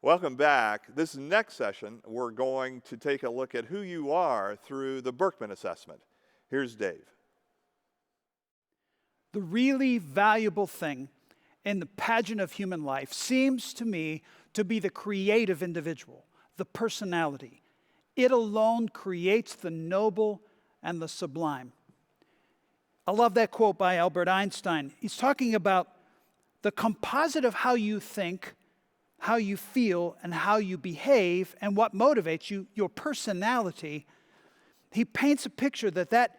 Welcome back. This next session, we're going to take a look at who you are through the Berkman assessment. Here's Dave. The really valuable thing in the pageant of human life seems to me to be the creative individual, the personality. It alone creates the noble and the sublime. I love that quote by Albert Einstein. He's talking about the composite of how you think, how you feel, and how you behave, and what motivates you, your personality. He paints a picture that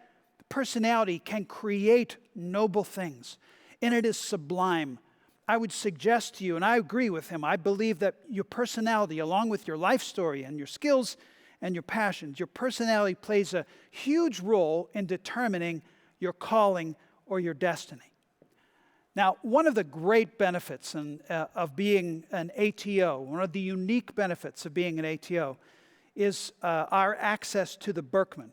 personality can create noble things, and it is sublime. I would suggest to you, and I agree with him, I believe that your personality, along with your life story and your skills and your passions, your personality plays a huge role in determining your calling or your destiny. Now, one of the great benefits of being an ATO, one of the unique benefits of being an ATO, is our access to the Berkman.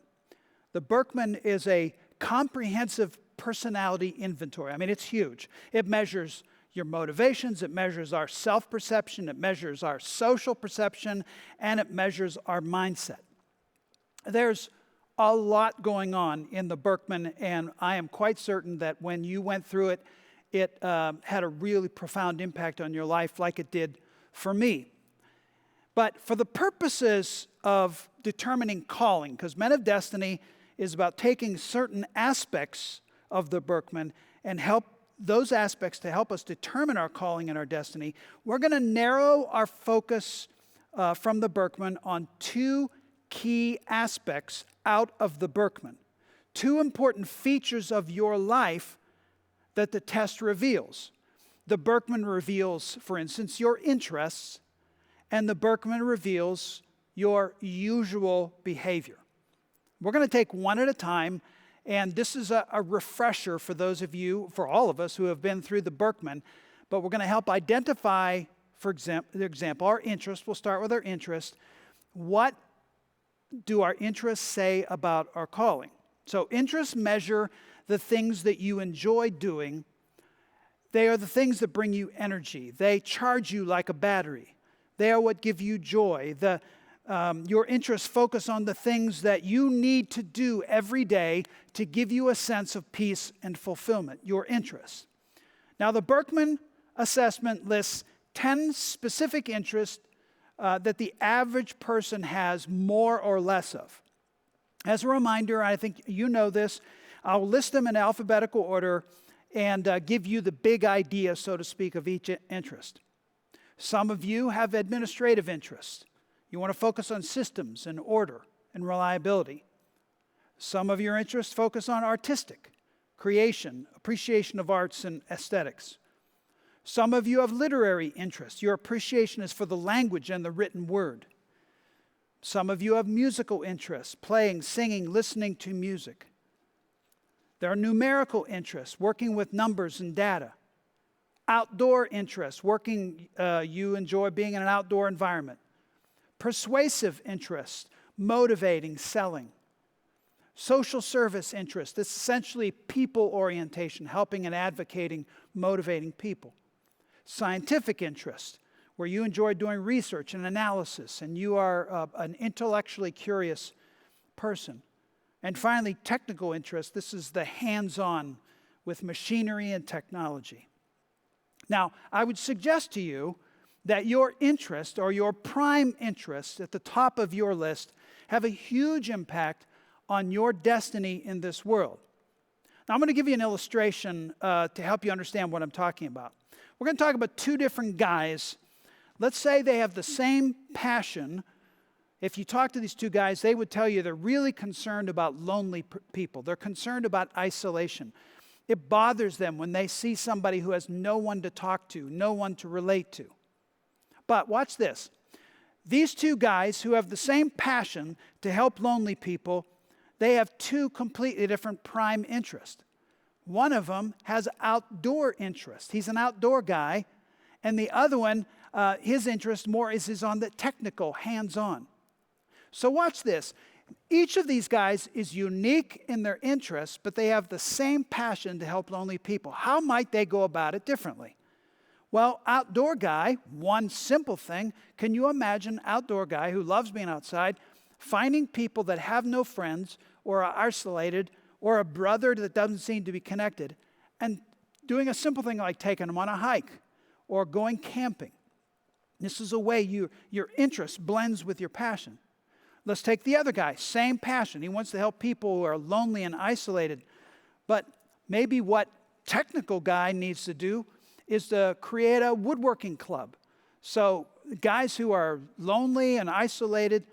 The Berkman is a comprehensive personality inventory. I mean, it's huge. It measures your motivations, it measures our self-perception, it measures our social perception, and it measures our mindset. There's a lot going on in the Berkman, and I am quite certain that when you went through it, it had a really profound impact on your life like it did for me. But for the purposes of determining calling, because Men of Destiny is about taking certain aspects of the Berkman and help those aspects to help us determine our calling and our destiny, we're going to narrow our focus from the Berkman on two key aspects out of the Berkman. Two important features of your life that the test reveals. The Berkman reveals, for instance, your interests, and the Berkman reveals your usual behavior. We're going to take one at a time, and this is a refresher for those of you, for all of us who have been through the Berkman, but we're going to help identify, for example, our interests. We'll start with our interest. What do our interests say about our calling? So interests measure the things that you enjoy doing. They are the things that bring you energy. They charge you like a battery. They are what give you joy. Your interests focus on the things that you need to do every day to give you a sense of peace and fulfillment, your interests. Now, the Berkman assessment lists 10 specific interests that the average person has more or less of. As a reminder, I think you know this, I'll list them in alphabetical order and give you the big idea, so to speak, of each interest. Some of you have administrative interests. You want to focus on systems and order and reliability. Some of your interests focus on artistic, creation, appreciation of arts and aesthetics. Some of you have literary interests. Your appreciation is for the language and the written word. Some of you have musical interests, playing, singing, listening to music. There are numerical interests, working with numbers and data. Outdoor interests, you enjoy being in an outdoor environment. Persuasive interests, motivating, selling. Social service interests, this is essentially people orientation, helping and advocating, motivating people. Scientific interest, where you enjoy doing research and analysis, and you are an intellectually curious person. And finally, technical interest. This is the hands-on with machinery and technology. Now, I would suggest to you that your interest or your prime interest at the top of your list have a huge impact on your destiny in this world. Now, I'm going to give you an illustration to help you understand what I'm talking about. We're going to talk about two different guys. Let's say they have the same passion. If you talk to these two guys, they would tell you they're really concerned about lonely people. They're concerned about isolation. It bothers them when they see somebody who has no one to talk to, no one to relate to. But watch this. These two guys who have the same passion to help lonely people, they have two completely different prime interests. One of them has outdoor interest. He's an outdoor guy. And the other one, his interest more is on the technical, hands-on. So watch this. Each of these guys is unique in their interests, but they have the same passion to help lonely people. How might they go about it differently? Well, outdoor guy, one simple thing, can you imagine outdoor guy who loves being outside, finding people that have no friends or are isolated or a brother that doesn't seem to be connected, and doing a simple thing like taking them on a hike or going camping. This is a way your interest blends with your passion. Let's take the other guy, same passion. He wants to help people who are lonely and isolated. But maybe what technical guy needs to do is to create a woodworking club. So guys who are lonely and isolated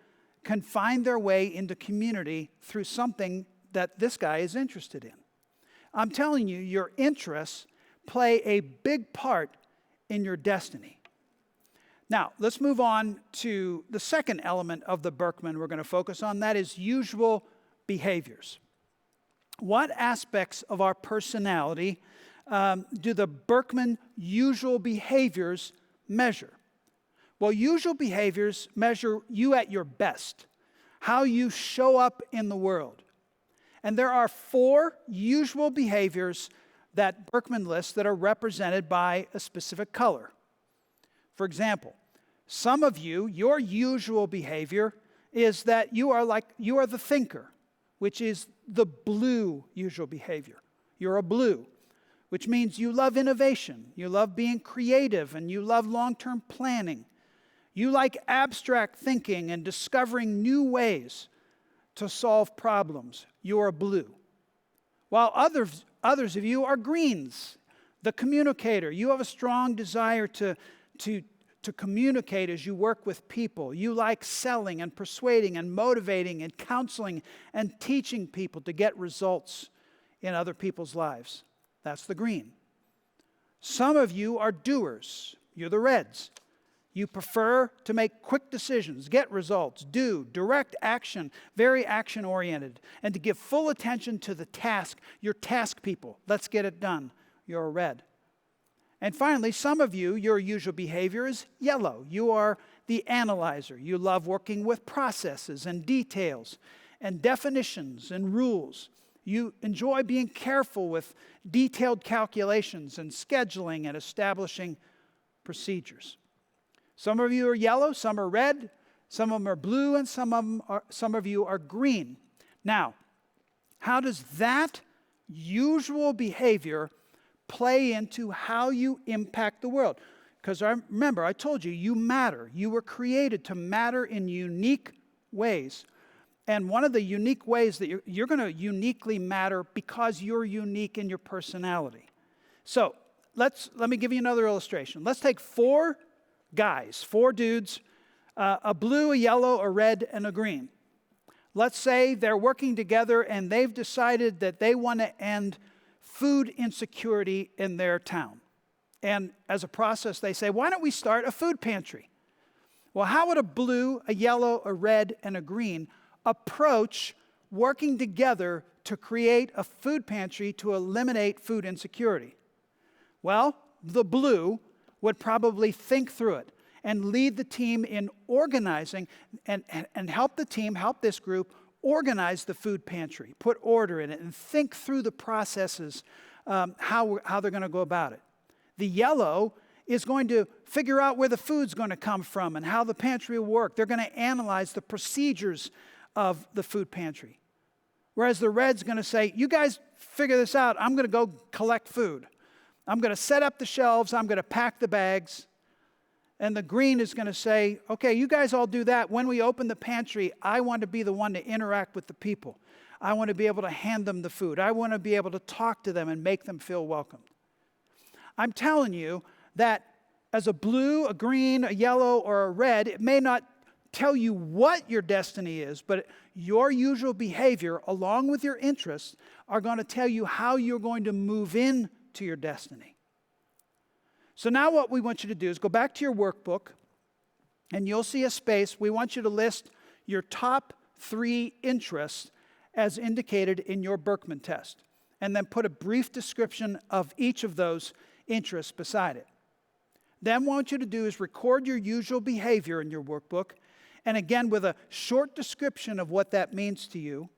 can find their way into community through something that this guy is interested in. I'm telling you, your interests play a big part in your destiny. Now, let's move on to the second element of the Berkman we're going to focus on. That is usual behaviors. What aspects of our personality do the Berkman usual behaviors measure? Well, usual behaviors measure you at your best, how you show up in the world. And there are 4 usual behaviors that Berkman lists that are represented by a specific color. For example, some of you, your usual behavior is that you are the thinker, which is the blue usual behavior. You're a blue, which means you love innovation, you love being creative, and you love long-term planning. You like abstract thinking and discovering new ways to solve problems. You're a blue. While others of you are greens, the communicator. You have a strong desire to communicate as you work with people. You like selling and persuading and motivating and counseling and teaching people to get results in other people's lives. That's the green. Some of you are doers. You're the reds. You prefer to make quick decisions, get results, do, direct action, very action-oriented, and to give full attention to the task. You're task people. Let's get it done. You're a red. And finally, some of you, your usual behavior is yellow. You are the analyzer. You love working with processes and details and definitions and rules. You enjoy being careful with detailed calculations and scheduling and establishing procedures. Some of you are yellow, some are red, some of them are blue, and some of you are green. Now, how does that usual behavior play into how you impact the world? Because remember, I told you, you matter. You were created to matter in unique ways. And one of the unique ways that you're going to uniquely matter because you're unique in your personality. So let me give you another illustration. Let's take 4 guys, 4 dudes, a blue, a yellow, a red, and a green. Let's say they're working together and they've decided that they want to end food insecurity in their town. And as a process, they say, why don't we start a food pantry? Well, how would a blue, a yellow, a red, and a green approach working together to create a food pantry to eliminate food insecurity? Well, the blue would probably think through it and lead the team in organizing and help this group organize the food pantry, put order in it, and think through the processes, how they're going to go about it. The yellow is going to figure out where the food's going to come from and how the pantry will work. They're going to analyze the procedures of the food pantry. Whereas the red's going to say, you guys figure this out. I'm going to go collect food. I'm going to set up the shelves. I'm going to pack the bags. And the green is going to say, okay, you guys all do that. When we open the pantry, I want to be the one to interact with the people. I want to be able to hand them the food. I want to be able to talk to them and make them feel welcomed. I'm telling you that as a blue, a green, a yellow, or a red, it may not tell you what your destiny is, but your usual behavior, along with your interests, are going to tell you how you're going to move in to your destiny. So now what we want you to do is go back to your workbook, and you'll see a space. We want you to list your top 3 interests as indicated in your Berkman test, and then put a brief description of each of those interests beside it. Then what I want you to do is record your usual behavior in your workbook, and again with a short description of what that means to you.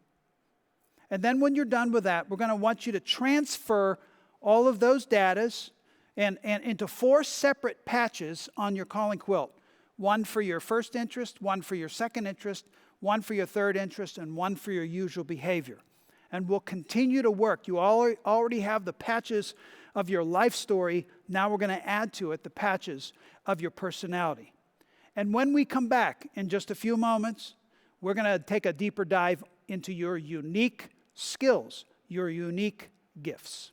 And then when you're done with that, we're going to want you to transfer all of those datas and into 4 separate patches on your calling quilt. One for your first interest, one for your second interest, one for your third interest, and one for your usual behavior. And we'll continue to work. You already have the patches of your life story. Now we're going to add to it the patches of your personality. And when we come back in just a few moments, we're going to take a deeper dive into your unique skills, your unique gifts.